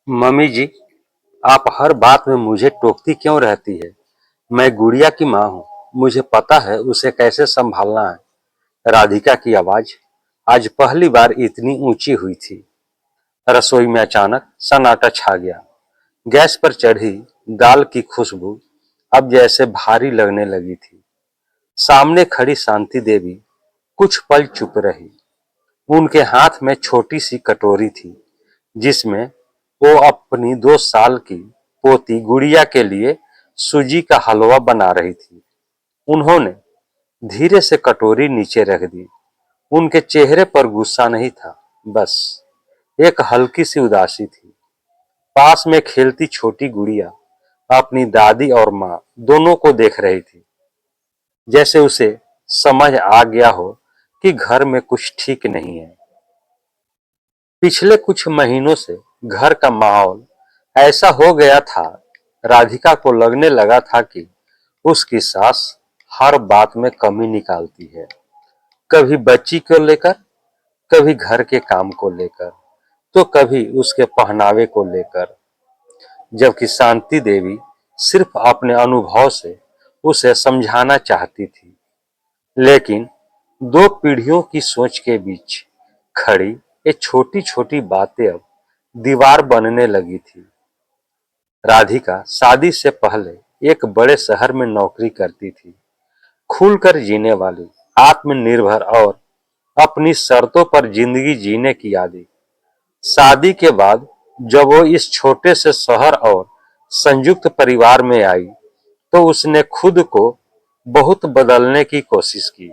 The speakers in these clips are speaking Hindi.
मम्मी जी, आप हर बात में मुझे टोकती क्यों रहती है? मैं गुड़िया की माँ हूँ। मुझे पता है उसे कैसे संभालना है। राधिका की आवाज आज पहली बार इतनी ऊंची हुई थी। रसोई में अचानक सन्नाटा छा गया। गैस पर चढ़ी दाल की खुशबू अब जैसे भारी लगने लगी थी। सामने खड़ी शांति देवी कुछ पल चुप रही। उनके हाथ में छोटी सी कटोरी थी जिसमें वो अपनी 2 साल की पोती गुड़िया के लिए सूजी का हलवा बना रही थी। उन्होंने धीरे से कटोरी नीचे रख दी। उनके चेहरे पर गुस्सा नहीं था, बस एक हल्की सी उदासी थी। पास में खेलती छोटी गुड़िया अपनी दादी और माँ दोनों को देख रही थी, जैसे उसे समझ आ गया हो कि घर में कुछ ठीक नहीं है। पिछले कुछ महीनों से घर का माहौल ऐसा हो गया था। राधिका को लगने लगा था कि उसकी सास हर बात में कमी निकालती है, कभी बच्ची को लेकर, कभी घर के काम को लेकर, तो कभी उसके पहनावे को लेकर। जबकि शांति देवी सिर्फ अपने अनुभव से उसे समझाना चाहती थी, लेकिन 2 पीढ़ियों की सोच के बीच खड़ी ये छोटी छोटी बातें अब दीवार बनने लगी थी। राधिका शादी से पहले एक बड़े शहर में नौकरी करती थी। खुलकर जीने वाली, आत्मनिर्भर और अपनी शर्तों पर जिंदगी जीने की आदि। शादी के बाद जब वो इस छोटे से शहर और संयुक्त परिवार में आई, तो उसने खुद को बहुत बदलने की कोशिश की।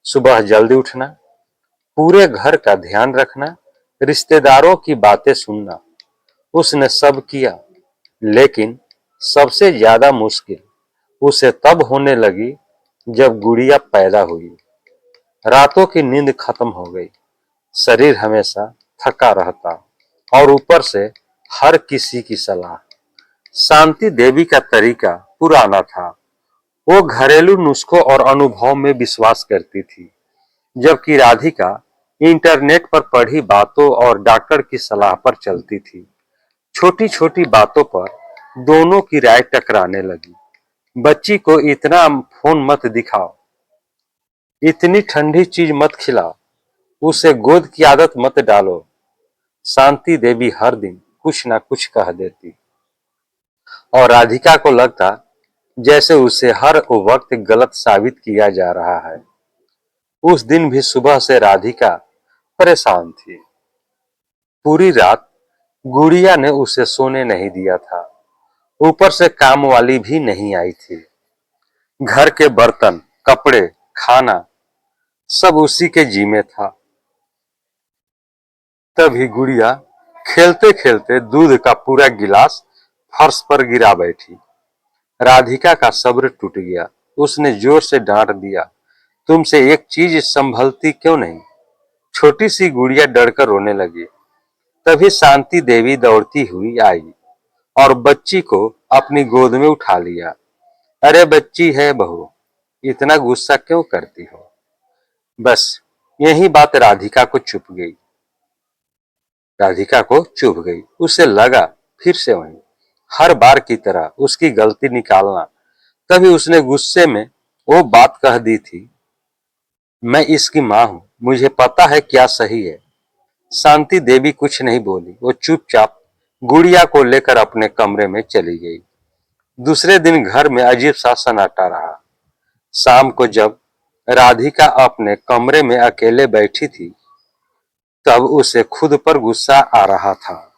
सुबह जल्दी उठना, पूरे घर का ध्यान रखना, रिश्तेदारों की बातें सुनना, उसने सब किया। लेकिन सबसे ज्यादा मुश्किल उसे तब होने लगी जब गुड़िया पैदा हुई। रातों की नींद खत्म हो गई, शरीर हमेशा थका रहता, और ऊपर से हर किसी की सलाह। शांति देवी का तरीका पुराना था। वो घरेलू नुस्खों और अनुभव में विश्वास करती थी, जबकि राधिका इंटरनेट पर पढ़ी बातों और डॉक्टर की सलाह पर चलती थी। छोटी छोटी बातों पर दोनों की राय टकराने लगी। बच्ची को इतना फोन मत दिखाओ, इतनी ठंडी चीज मत खिलाओ, उसे गोद की आदत मत डालो। शांति देवी हर दिन कुछ ना कुछ कह देती, और राधिका को लगता जैसे उसे हर वक्त गलत साबित किया जा रहा है। उस दिन भी सुबह से राधिका परेशान थी। पूरी रात गुड़िया ने उसे सोने नहीं दिया था। ऊपर से काम वाली भी नहीं आई थी। घर के बर्तन, कपड़े, खाना सब उसी के जिम्मे था। तभी गुड़िया खेलते खेलते दूध का पूरा गिलास फर्श पर गिरा बैठी। राधिका का सब्र टूट गया। उसने जोर से डांट दिया, तुमसे एक चीज संभलती क्यों नहीं? छोटी सी गुड़िया डरकर रोने लगी। तभी शांति देवी दौड़ती हुई आई और बच्ची को अपनी गोद में उठा लिया। अरे बच्ची है बहू, इतना गुस्सा क्यों करती हो? बस यही बात राधिका को चुभ गई। उसे लगा फिर से वही हर बार की तरह उसकी गलती निकालना। तभी उसने गुस्से में वो बात कह दी थी, मैं इसकी माँ हूं, मुझे पता है क्या सही है। शांति देवी कुछ नहीं बोली। वो चुपचाप गुड़िया को लेकर अपने कमरे में चली गई। दूसरे दिन घर में अजीब सा सन्नाटा रहा। शाम को जब राधिका अपने कमरे में अकेले बैठी थी, तब उसे खुद पर गुस्सा आ रहा था,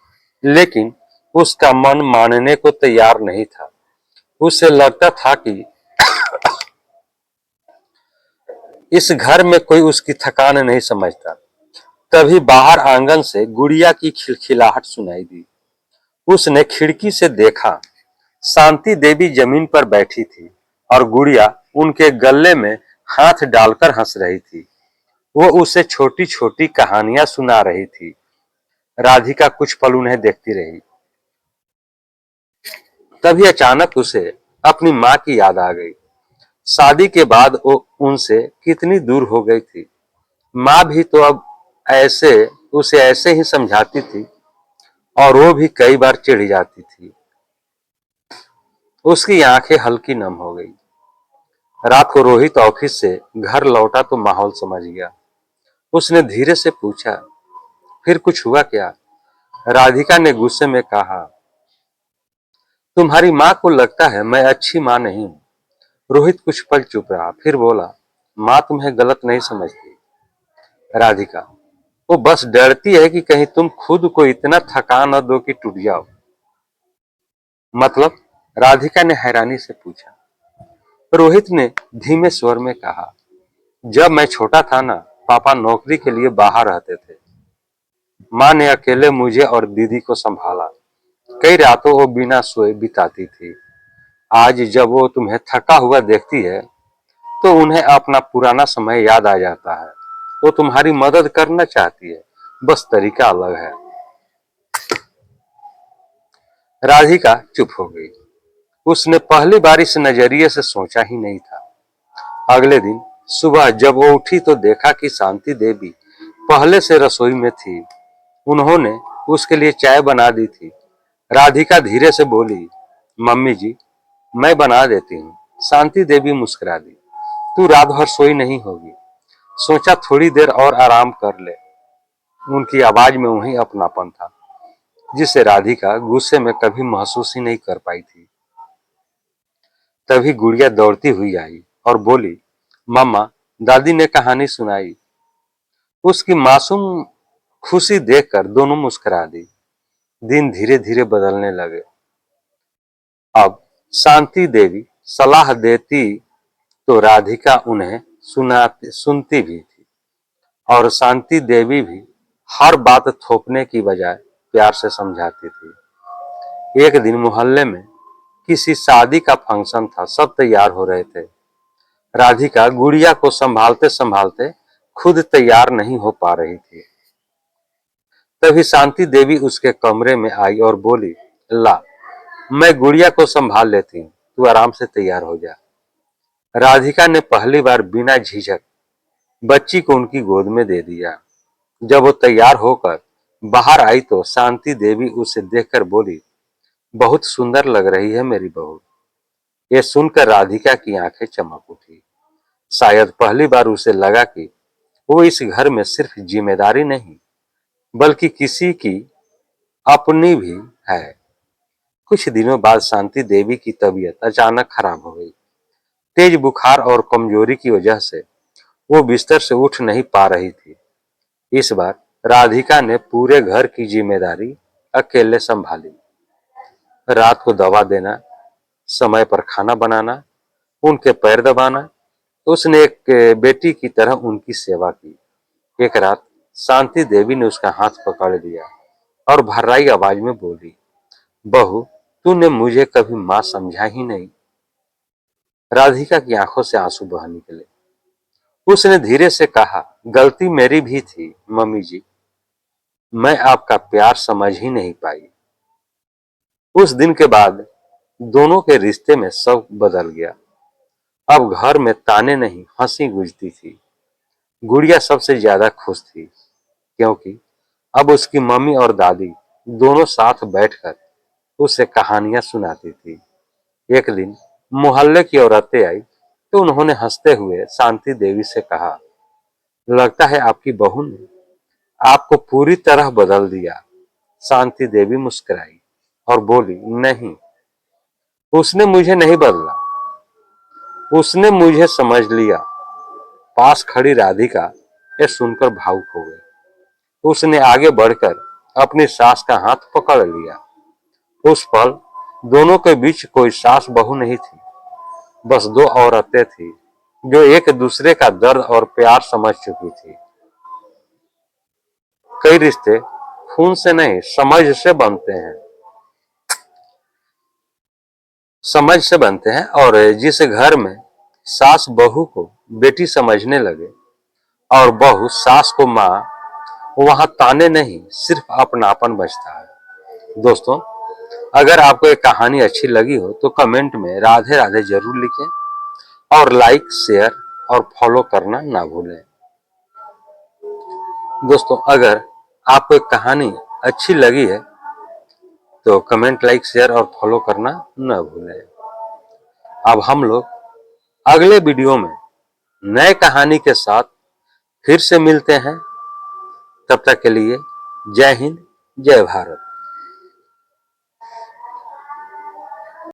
लेकिन उसका मन मानने को तैयार नहीं था। उसे लगता था कि इस घर में कोई उसकी थकान नहीं समझता। तभी बाहर आंगन से गुड़िया की खिलखिलाहट सुनाई दी। उसने खिड़की से देखा, शांति देवी जमीन पर बैठी थी और गुड़िया उनके गले में हाथ डालकर हंस रही थी। वो उसे छोटी छोटी कहानियां सुना रही थी। राधिका कुछ पल उन्हें देखती रही। तभी अचानक उसे अपनी माँ की याद आ गई। शादी के बाद वो उनसे कितनी दूर हो गई थी। माँ भी तो अब ऐसे उसे ऐसे ही समझाती थी, और वो भी कई बार चिढ़ जाती थी। उसकी आंखें हल्की नम हो गई। रात को रोहित ऑफिस से घर लौटा तो माहौल समझ गया। उसने धीरे से पूछा, फिर कुछ हुआ क्या? राधिका ने गुस्से में कहा, तुम्हारी माँ को लगता है मैं अच्छी माँ नहीं हूँ। रोहित कुछ पल चुप रहा, फिर बोला, माँ तुम्हें गलत नहीं समझती राधिका, वो बस डरती है कि कहीं तुम खुद को इतना थका न दो कि टूट जाओ। मतलब? राधिका ने हैरानी से पूछा। रोहित ने धीमे स्वर में कहा, जब मैं छोटा था ना, पापा नौकरी के लिए बाहर रहते थे। माँ ने अकेले मुझे और दीदी को संभाला। कई रातों वो बिना सोए बिताती थी। आज जब वो तुम्हें थका हुआ देखती है तो उन्हें अपना पुराना समय याद आ जाता है। वो तुम्हारी मदद करना चाहती है, बस तरीका अलग है। राधिका चुप हो गई। उसने पहली बार इस नजरिए से सोचा ही नहीं था। अगले दिन सुबह जब वो उठी तो देखा कि शांति देवी पहले से रसोई में थी। उन्होंने उसके लिए चाय बना दी थी। राधिका धीरे से बोली, मम्मी जी, मैं बना देती हूँ। शांति देवी मुस्कुरा दी। तू रात भर सोई नहीं होगी, सोचा थोड़ी देर और आराम कर ले। उनकी आवाज में वही अपनापन था जिसे राधिका गुस्से में कभी महसूस ही नहीं कर पाई थी। तभी गुड़िया दौड़ती हुई आई और बोली, मम्मा, दादी ने कहानी सुनाई। उसकी मासूम खुशी देखकर दोनों मुस्कुरा दी। दिन धीरे धीरे बदलने लगे। अब शांति देवी सलाह देती तो राधिका उन्हें सुनती भी थी, और शांति देवी भी हर बात थोपने की बजाय प्यार से समझाती थी। एक दिन मोहल्ले में किसी शादी का फंक्शन था। सब तैयार हो रहे थे। राधिका गुड़िया को संभालते संभालते खुद तैयार नहीं हो पा रही थी। तभी शांति देवी उसके कमरे में आई और बोली, ला, मैं गुड़िया को संभाल लेती हूँ, तू आराम से तैयार हो जा। राधिका ने पहली बार बिना झिझक बच्ची को उनकी गोद में दे दिया। जब वो तैयार होकर बाहर आई तो शांति देवी उसे देखकर बोली, बहुत सुंदर लग रही है मेरी बहू। ये सुनकर राधिका की आंखें चमक उठी। शायद पहली बार उसे लगा कि वो इस घर में सिर्फ जिम्मेदारी नहीं बल्कि किसी की अपनी भी है। कुछ दिनों बाद शांति देवी की तबीयत अचानक खराब हो गई। तेज बुखार और कमजोरी की वजह से वो बिस्तर से उठ नहीं पा रही थी। इस बार राधिका ने पूरे घर की जिम्मेदारी अकेले संभाली। रात को दवा देना, समय पर खाना बनाना, उनके पैर दबाना। उसने एक बेटी की तरह उनकी सेवा की। एक रात शांति देवी ने उसका हाथ पकड़ लिया और भर्राई आवाज में बोली, बहू, तूने मुझे कभी मां समझा ही नहीं। राधिका की आंखों से आंसू बह निकले। उसने धीरे से कहा, गलती मेरी भी थी मम्मी जी, मैं आपका प्यार समझ ही नहीं पाई। उस दिन के बाद दोनों के रिश्ते में सब बदल गया। अब घर में ताने नहीं, हंसी गूंजती थी। गुड़िया सबसे ज्यादा खुश थी क्योंकि अब उसकी मम्मी और दादी दोनों साथ बैठकर उसे कहानियां सुनाती थी। एक दिन मोहल्ले की औरतें आई तो उन्होंने हंसते हुए शांति देवी से कहा, लगता है आपकी बहू ने आपको पूरी तरह बदल दिया। शांति देवी मुस्कुराई और बोली, नहीं, उसने मुझे नहीं बदला, उसने मुझे समझ लिया। पास खड़ी राधिका ये सुनकर भावुक हो गई। उसने आगे बढ़कर अपनी सास का हाथ पकड़ लिया। उस पल दोनों के बीच कोई सास बहू नहीं थी, बस दो औरतें थी जो एक दूसरे का दर्द और प्यार समझ चुकी थी। कई रिश्ते खून से नहीं, समझ से बनते हैं, और जिस घर में सास बहू को बेटी समझने लगे और बहू सास को माँ, वहां ताने नहीं, सिर्फ अपनापन बचता है। दोस्तों, अगर आपको एक कहानी अच्छी लगी हो तो कमेंट में राधे राधे जरूर लिखें और लाइक, शेयर और फॉलो करना ना भूलें। दोस्तों, अगर आपको एक कहानी अच्छी लगी है तो कमेंट, लाइक, शेयर और फॉलो करना न भूलें। अब हम लोग अगले वीडियो में नए कहानी के साथ फिर से मिलते हैं। तब तक के लिए जय हिंद, जय भारत।